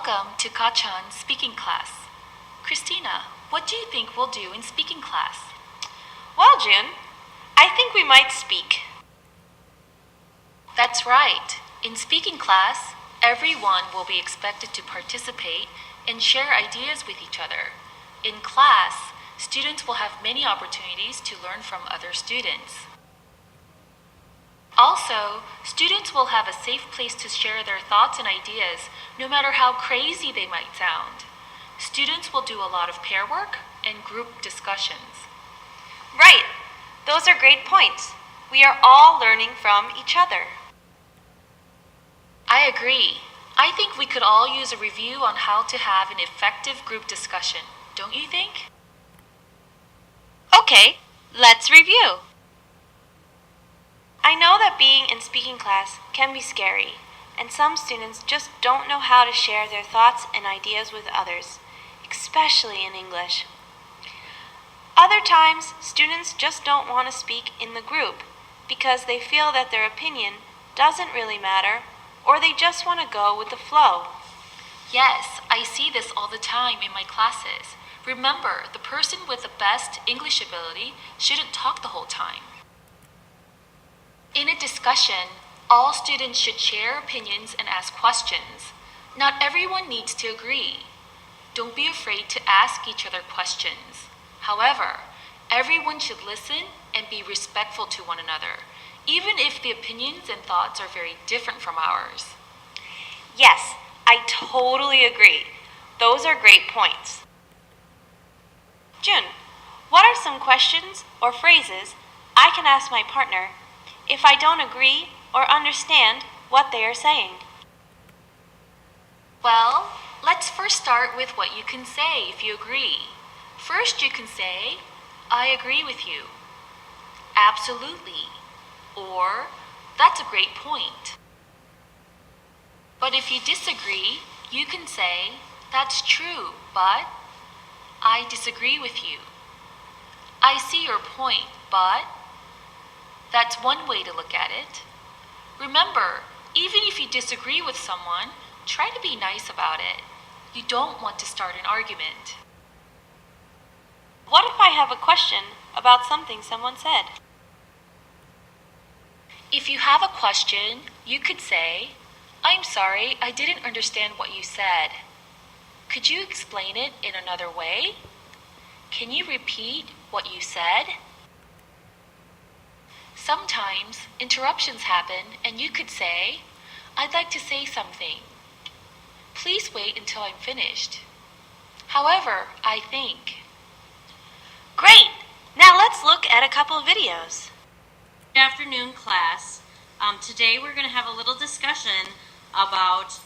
Welcome to Kachan's speaking class. Christina, what do you think we'll do in speaking class? Well, June, I think we might speak. That's right. In speaking class, everyone will be expected to participate and share ideas with each other. In class, students will have many opportunities to learn from other students. Also, students will have a safe place to share their thoughts and ideas, no matter how crazy they might sound. Students will do a lot of pair work and group discussions. Right. Those are great points. We are all learning from each other. I agree. I think we could all use a review on how to have an effective group discussion, don't you think? Okay, let's review. I know that being in speaking class can be scary, and some students just don't know how to share their thoughts and ideas with others, especially in English. Other times, students just don't want to speak in the group because they feel that their opinion doesn't really matter, or they just want to go with the flow. Yes, I see this all the time in my classes. Remember, the person with the best English ability shouldn't talk the whole time. In a discussion, all students should share opinions and ask questions. Not everyone needs to agree. Don't be afraid to ask each other questions. However, everyone should listen and be respectful to one another, even if the opinions and thoughts are very different from ours. Yes, I totally agree. Those are great points. June, what are some questions or phrases I can ask my partner if I don't agree or understand what they are saying? Well, let's first start with what you can say if you agree. First, you can say, I agree with you. Absolutely. Or, that's a great point. But if you disagree, you can say, that's true, but I disagree with you. I see your point, but that's one way to look at it. Remember, even if you disagree with someone, try to be nice about it. You don't want to start an argument. What if I have a question about something someone said? If you have a question, you could say, I'm sorry, I didn't understand what you said. Could you explain it in another way? Can you repeat what you said? Sometimes interruptions happen and you could say, I'd like to say something. Please wait until I'm finished. However, I think. Great! Now let's look at a couple of videos. Good afternoon, class. Today we're going to have a little discussion about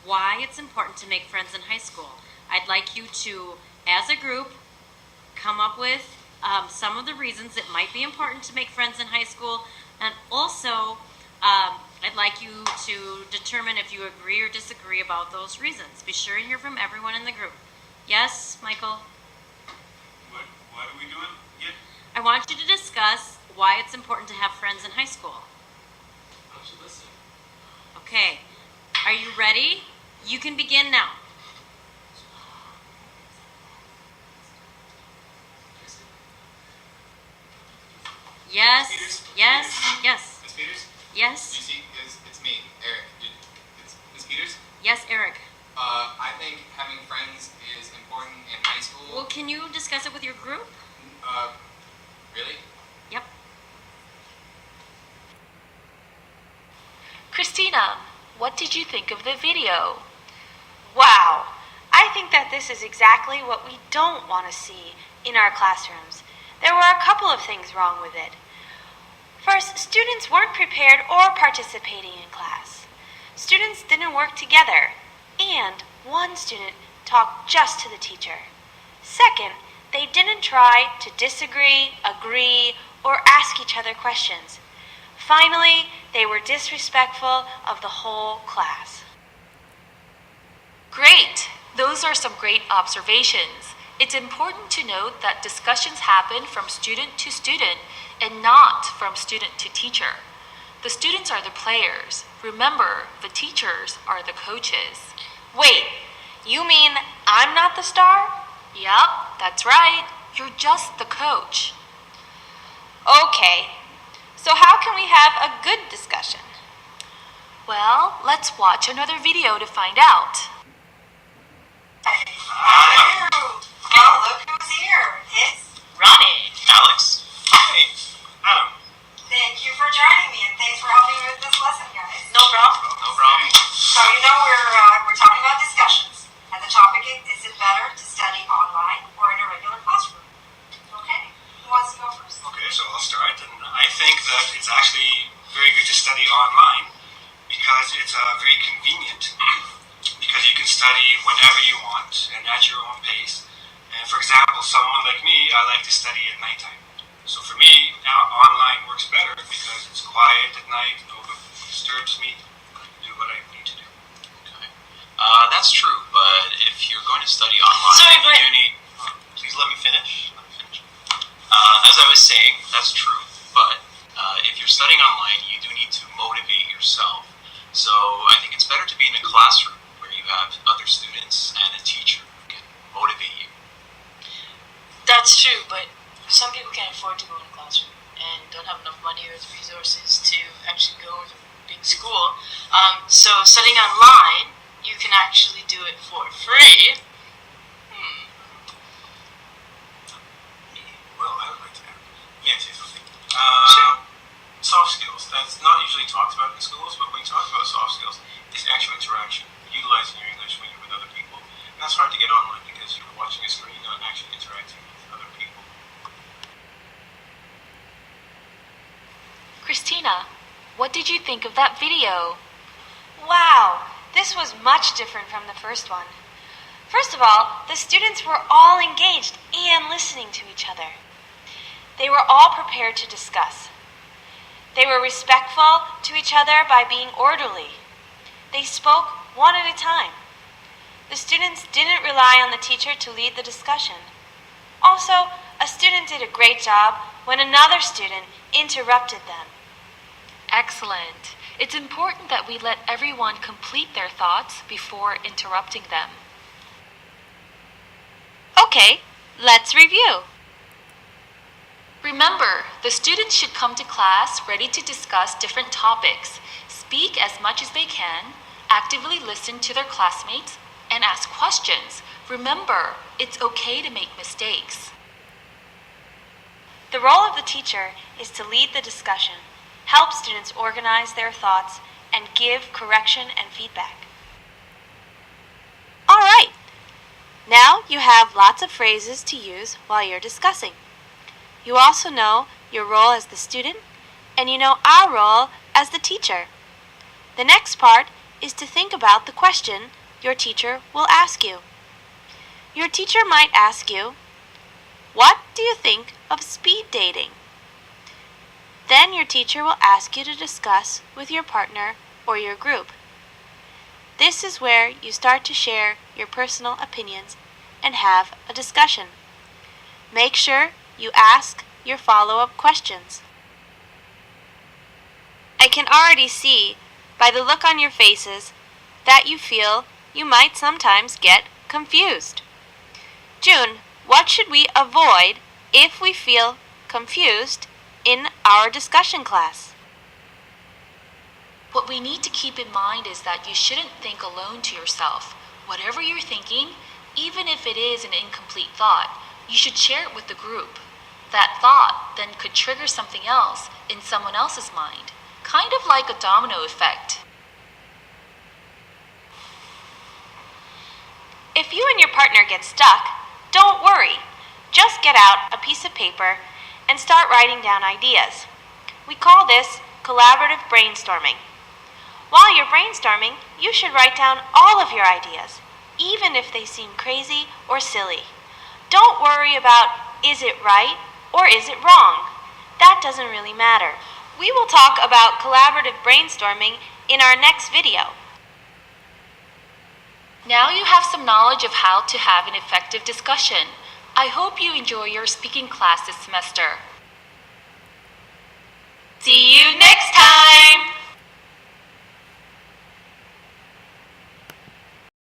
why it's important to make friends in high school. I'd like you to, as a group, come up with some of the reasons it might be important to make friends in high school, and also I'd like you to determine if you agree or disagree about those reasons. Be sure to hear from everyone in the group. Yes, Michael? What are we doing? Yeah. I want you to discuss why it's important to have friends in high school. I should listen. Okay. Are you ready? You can begin now. Yes, Peters? yes, Peters? yes, Miss Peters? yes, You see, it's me, Eric. It's Miss Peters? yes, Eric. I think having friends is important in high school. Well, can you discuss it with your group? Really? Yep. Christina, what did you think of the video? Wow! I think that this is exactly what we don't want to see in our classrooms. There were a couple of things wrong with it. First, students weren't prepared or participating in class. Students didn't work together, and one student talked just to the teacher. Second, they didn't try to disagree, agree, or ask each other questions. Finally, they were disrespectful of the whole class. Great! Those are some great observations. It's important to note that discussions happen from student to student and not from student to teacher. The students are the players. Remember, the teachers are the coaches. Wait, you mean I'm not the star? Yup, that's right. You're just the coach. Okay, so how can we have a good discussion? Well, let's watch another video to find out. Hi. Oh, look who's here. It's Ronnie. Alex. Hey, Adam. Thank you for joining me, and thanks for helping me with this lesson, guys. No problem. No problem. So we're talking about discussions, and the topic is it better to study online or in a regular classroom? Okay. Who wants to go first? Okay, so I'll start. And I think that it's actually very good to study online because it's very convenient because you can study whenever you want and at your own pace. And for example, someone like me, I like to study at nighttime. So for me, online works better because it's quiet at night, nobody disturbs me, I can do what I need to do. Okay. That's true, but if you're going to study online, Sorry, you do need... please let me finish. As I was saying, that's true, but if you're studying online, you do need to motivate yourself. So I think it's better to be in a classroom where you have other students and a teacher who can motivate you. That's true, but some people can't afford to go in a classroom and don't have enough money or resources to actually go to a big school. So studying online, you can actually do it for free. Well, I would like to add. Yeah, say something. Sure. Soft skills. That's not usually talked about in schools, but when you talk about soft skills, it's actual interaction, utilizing your English when you're with other people. And that's hard to get online because you're watching a screen, not actually interacting with other people. Christina, what did you think of that video? Wow, this was much different from the first one. First of all, the students were all engaged and listening to each other. They were all prepared to discuss. They were respectful to each other by being orderly. They spoke one at a time. The students didn't rely on the teacher to lead the discussion. Also, a student did a great job when another student interrupted them. Excellent. It's important that we let everyone complete their thoughts before interrupting them. Okay, let's review. Remember, the students should come to class ready to discuss different topics, speak as much as they can, actively listen to their classmates, and ask questions. Remember, it's okay to make mistakes. The role of the teacher is to lead the discussion, help students organize their thoughts, and give correction and feedback. All right, now you have lots of phrases to use while you're discussing. You also know your role as the student, and you know our role as the teacher. The next part is to think about the question your teacher will ask you. Your teacher might ask you, "What do you think of speed dating?" Then your teacher will ask you to discuss with your partner or your group. This is where you start to share your personal opinions and have a discussion. Make sure you ask your follow-up questions. I can already see by the look on your faces that you feel you might sometimes get confused. June, what should we avoid if we feel confused in our discussion class? What we need to keep in mind is that you shouldn't think alone to yourself. Whatever you're thinking, even if it is an incomplete thought, you should share it with the group. That thought then could trigger something else in someone else's mind, kind of like a domino effect. If you and your partner get stuck, don't worry. Just get out a piece of paper and start writing down ideas. We call this collaborative brainstorming. While you're brainstorming, you should write down all of your ideas, even if they seem crazy or silly. Don't worry about is it right or is it wrong? That doesn't really matter. We will talk about collaborative brainstorming in our next video. Now you have some knowledge of how to have an effective discussion. I hope you enjoy your speaking class this semester. See you next time!